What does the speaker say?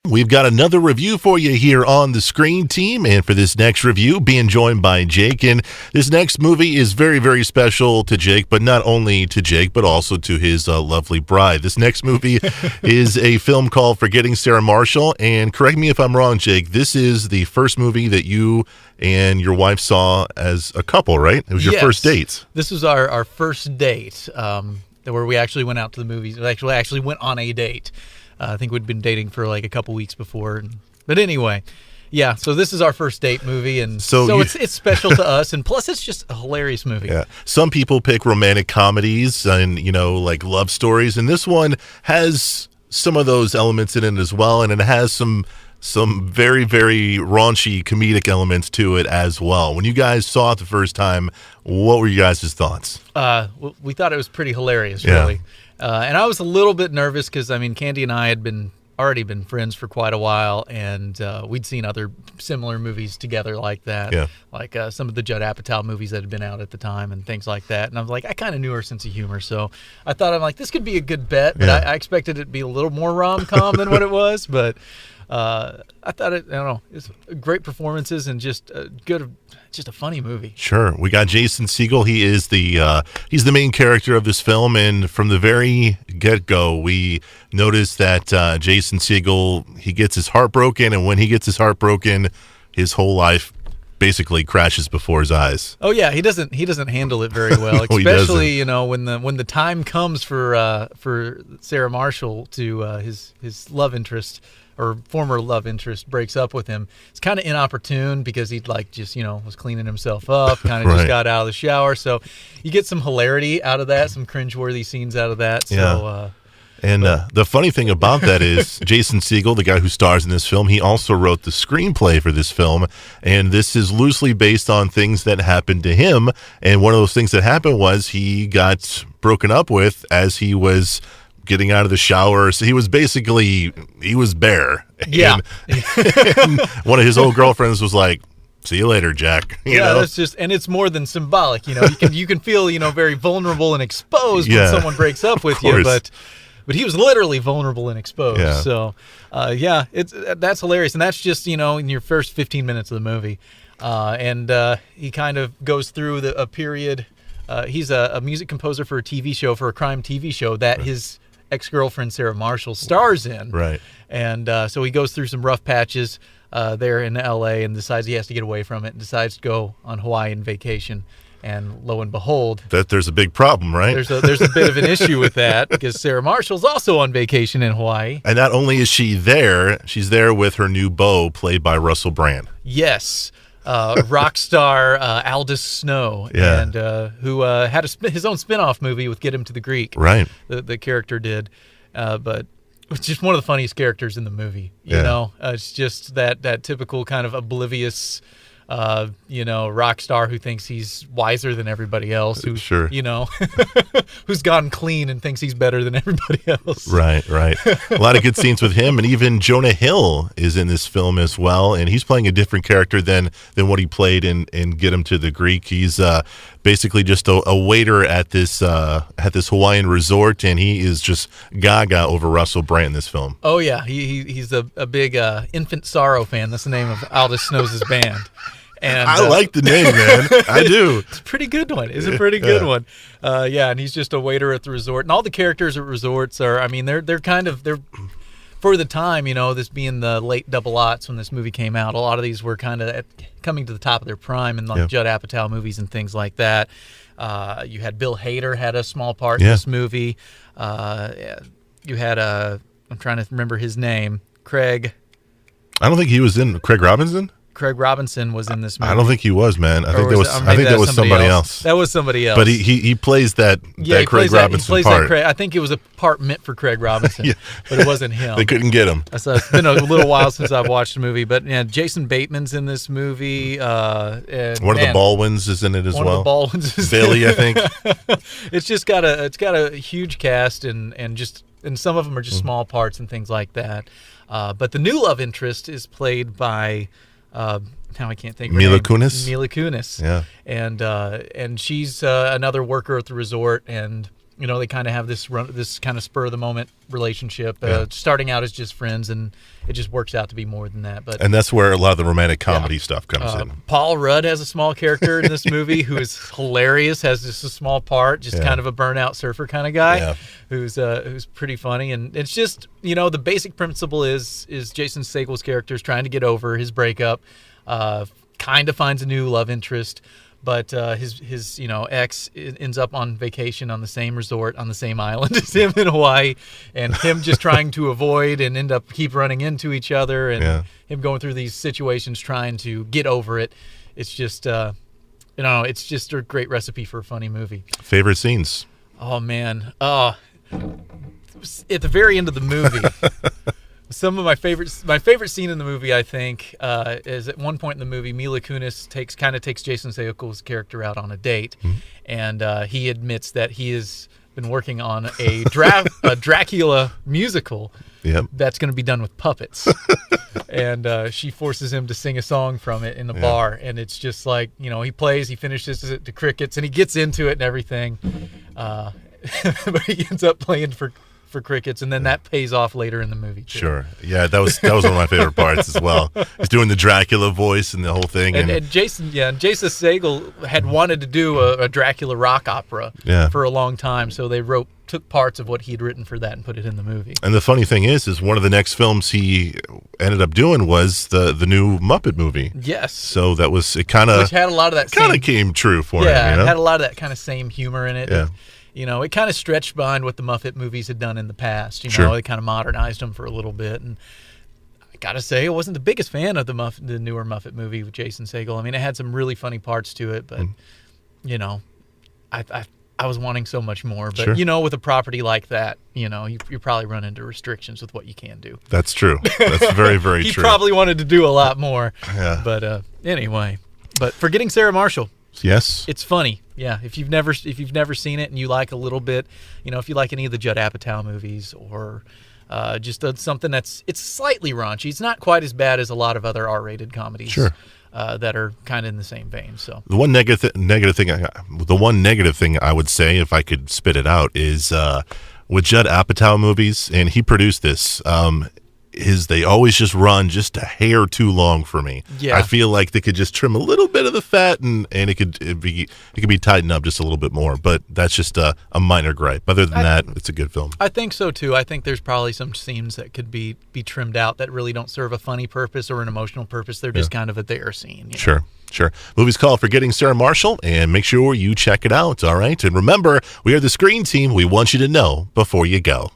We've got another review for you here on the Screen Team, and for this next review, being joined by Jake. And this next movie is very, very special to Jake, but not only to Jake, but also to his lovely bride. This next movie is a film called Forgetting Sarah Marshall, and correct me if I'm wrong, Jake, this is the first movie that you and your wife saw as a couple, right? It was your first date. This was our first date, where we actually went out to the movies. We actually went on a date. I think we'd been dating for like a couple weeks before. But anyway, yeah, so this is our first date movie, and so it's special to us, and plus it's just a hilarious movie. Yeah. Some people pick romantic comedies and, like love stories, and this one has some of those elements in it as well, and it has some very, very raunchy comedic elements to it as well. When you guys saw it the first time, what were you guys' thoughts? We thought it was pretty hilarious, really. And I was a little bit nervous because, Candy and I had already been friends for quite a while, and we'd seen other similar movies together like that, like some of the Judd Apatow movies that had been out at the time and things like that. And I was like, I kind of knew her sense of humor, so I thought, this could be a good bet, but I expected it to be a little more rom-com than what it was, but I thought it's great performances and just a funny movie. Sure. We got Jason Segel. He is he's the main character of this film, and from the very get-go, we noticed that Jason Segel, he gets his heart broken, and when he gets his heart broken, his whole life basically crashes before his eyes. Oh yeah, he doesn't handle it very well, especially when the time comes for Sarah Marshall to his love interest or former love interest breaks up with him. It's kind of inopportune because he'd was cleaning himself up, kind of just got out of the shower. So you get some hilarity out of that, some cringeworthy scenes out of that. So, the funny thing about that is Jason Segel, the guy who stars in this film, he also wrote the screenplay for this film, and this is loosely based on things that happened to him. And one of those things that happened was he got broken up with as he was getting out of the shower. So he was bare. Yeah. And one of his old girlfriends was like, "See you later, Jack." That's just, and it's more than symbolic. You can feel very vulnerable and exposed when someone breaks up with you, but he was literally vulnerable and exposed. Yeah. So, that's hilarious, and that's just in your first 15 minutes of the movie, and he kind of goes through a period. He's a music composer for a crime TV show that his ex-girlfriend Sarah Marshall stars in. Right. And so he goes through some rough patches there in L.A. and decides he has to get away from it and decides to go on Hawaiian vacation. And lo and behold, there's a big problem, right? There's a bit of an issue with that because Sarah Marshall's also on vacation in Hawaii. And not only is she there, she's there with her new beau, played by Russell Brand. Yes. Rock star Aldous Snow, and who had his own spin-off movie with Get Him to the Greek. Right. The character did. But it's just one of the funniest characters in the movie. You know? It's just that typical kind of oblivious rock star who thinks he's wiser than everybody else, who's who's gotten clean and thinks he's better than everybody else. Right. A lot of good scenes with him, and even Jonah Hill is in this film as well, and he's playing a different character than what he played in Get Him to the Greek. He's basically just a waiter at this Hawaiian resort, and he is just gaga over Russell Brand in this film. Oh yeah, he's a big Infant Sorrow fan. That's the name of Aldous Snow's band. And I like the name, man. I do. It's a pretty good one. It's a pretty good one. And he's just a waiter at the resort. And all the characters at resorts are, they're for the time, this being the late double aughts when this movie came out, a lot of these were kind of coming to the top of their prime in Judd Apatow movies and things like that. You had Bill Hader had a small part in this movie. You had I'm trying to remember his name, Craig. I don't think he was in Craig Robinson. Craig Robinson was in this movie. I don't think he was, man. I think that was somebody else. That was somebody else. But he plays that Craig Robinson part. I think it was a part meant for Craig Robinson, but it wasn't him. They couldn't get him. So it's been a little while since I've watched the movie, but Jason Bateman's in this movie. And, one of the Baldwins is in it as well. One of the Baldwins is Bailey, I think. It's got a huge cast and some of them are just small parts and things like that. But the new love interest is played by. Now I can't think of her Mila name. Kunis. Mila Kunis. Yeah. And she's another worker at the resort, and they kind of have this kind of spur of the moment relationship, Yeah. starting out as just friends, and it just works out to be more than that. But And that's where a lot of the romantic comedy stuff comes in. Paul Rudd has a small character in this movie who is hilarious, has just a small part, just kind of a burnout surfer kind of guy who's pretty funny. And it's just, the basic principle is Jason Segel's character is trying to get over his breakup, kind of finds a new love interest, but his ex ends up on vacation on the same resort on the same island as him in Hawaii, and him just trying to avoid and keep running into each other, and him going through these situations trying to get over it. It's just it's just a great recipe for a funny movie. Favorite scenes? Oh man, at the very end of the movie. Some of my favorite scene in the movie, I think, is at one point in the movie, Mila Kunis takes Jason Segel's character out on a date, and he admits that he has been working on a Dracula musical that's going to be done with puppets, and she forces him to sing a song from it in the bar, and it's just like, he finishes it to crickets, and he gets into it and everything, but he ends up playing for crickets, and then that pays off later in the movie too. Sure. Yeah, that was one of my favorite parts as well. He's doing the Dracula voice and the whole thing. And Jason Segel had wanted to do a Dracula rock opera for a long time, so they took parts of what he'd written for that and put it in the movie. And the funny thing is one of the next films he ended up doing was the new Muppet movie. Yes. So it kind of had a lot of that came true for him. Yeah, it had a lot of that kind of same humor in it. Yeah. It kind of stretched behind what the Muppet movies had done in the past. They kind of modernized them for a little bit. And I got to say, I wasn't the biggest fan of the newer Muppet movie with Jason Segel. I mean, it had some really funny parts to it, but, I was wanting so much more. But, with a property like that, you probably run into restrictions with what you can do. That's true. That's very, very He true. He probably wanted to do a lot more. Yeah. But anyway. But Forgetting Sarah Marshall. Yes. It's funny. Yeah, if you've never seen it and you like a little bit, if you like any of the Judd Apatow movies, or just something it's slightly raunchy. It's not quite as bad as a lot of other R-rated comedies. Sure. That are kind of in the same vein. So the one negative thing I would say, if I could spit it out, is with Judd Apatow movies, and he produced this. They always just run just a hair too long for me. Yeah. I feel like they could just trim a little bit of the fat, and it could be tightened up just a little bit more. But that's just a minor gripe. Other than that, it's a good film. I think so too. I think there's probably some scenes that could be trimmed out that really don't serve a funny purpose or an emotional purpose. They're just kind of a there scene. Sure. Movie's called Forgetting Sarah Marshall, and make sure you check it out. All right. And remember, we are the Screen Team. We want you to know before you go.